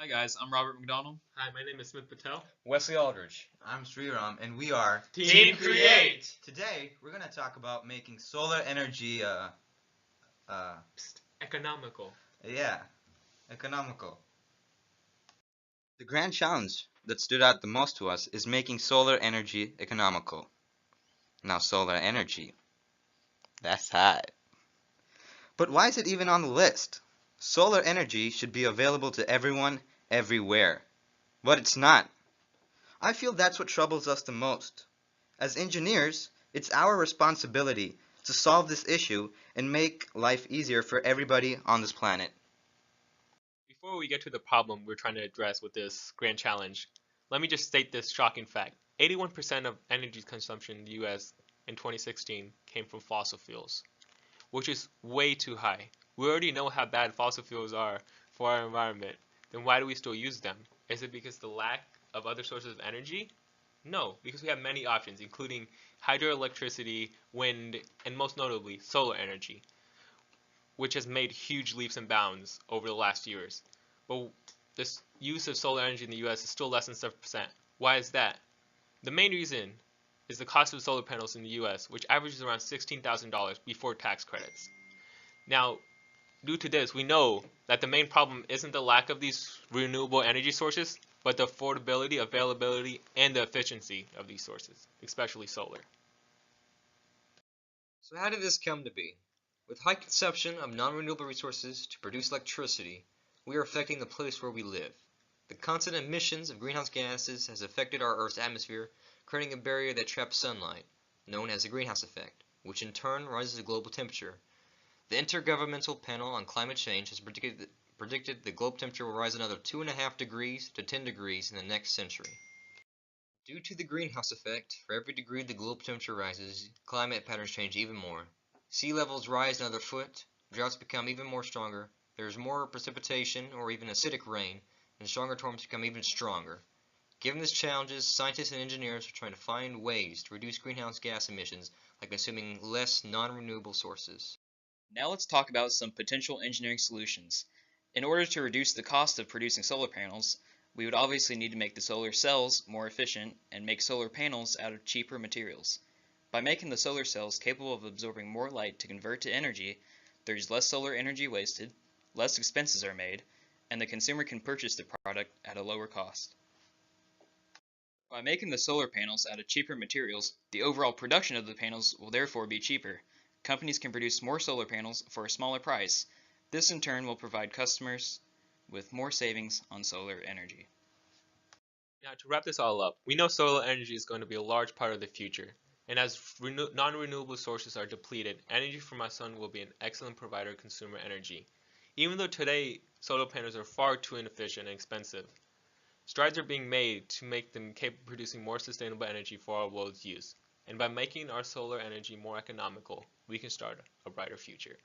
Hi guys, I'm Robert McDonald. Hi, my name is Smith Patel. Wesley Aldridge. I'm Sriram, and we are Team Create! Today, we're going to talk about making solar energy, Economical. economical. The grand challenge that stood out the most to us is making solar energy economical. Now, solar energy, that's hot. But why is it even on the list? Solar energy should be available to everyone, everywhere. But it's not. I feel that's what troubles us the most. As engineers, it's our responsibility to solve this issue and make life easier for everybody on this planet. Before we get to the problem we're trying to address with this grand challenge, let me just state this shocking fact. 81% of energy consumption in the US in 2016 came from fossil fuels, which is way too high. We already know how bad fossil fuels are for our environment. Then why do we still use them? Is it because the lack of other sources of energy? No, because we have many options, including hydroelectricity, wind, and most notably, solar energy, which has made huge leaps and bounds over the last years. But this use of solar energy in the US is still less than 7%. Why is that? The main reason is the cost of solar panels in the US, which averages around $16,000 before tax credits. Now, due to this, we know that the main problem isn't the lack of these renewable energy sources, but the affordability, availability, and the efficiency of these sources, especially solar. So how did this come to be? With high consumption of non-renewable resources to produce electricity, we are affecting the place where we live. The constant emissions of greenhouse gases has affected our Earth's atmosphere, creating a barrier that traps sunlight, known as the greenhouse effect, which in turn rises the global temperature. The Intergovernmental Panel on Climate Change has predicted the global temperature will rise another 2.5 degrees to 10 degrees in the next century. Due to the greenhouse effect, for every degree the global temperature rises, climate patterns change even more. Sea levels rise another foot, droughts become even more stronger, there is more precipitation or even acidic rain, and stronger storms become even stronger. Given these challenges, scientists and engineers are trying to find ways to reduce greenhouse gas emissions by consuming less non-renewable sources. Now let's talk about some potential engineering solutions. In order to reduce the cost of producing solar panels, we would obviously need to make the solar cells more efficient and make solar panels out of cheaper materials. By making the solar cells capable of absorbing more light to convert to energy, there's less solar energy wasted, less expenses are made, and the consumer can purchase the product at a lower cost. By making the solar panels out of cheaper materials, the overall production of the panels will therefore be cheaper. Companies can produce more solar panels for a smaller price. This in turn will provide customers with more savings on solar energy. Now, to wrap this all up, we know solar energy is going to be a large part of the future, and as non-renewable sources are depleted, energy from our sun will be an excellent provider of consumer energy. Even though today solar panels are far too inefficient and expensive, strides are being made to make them capable of producing more sustainable energy for our world's use. And by making our solar energy more economical, we can start a brighter future.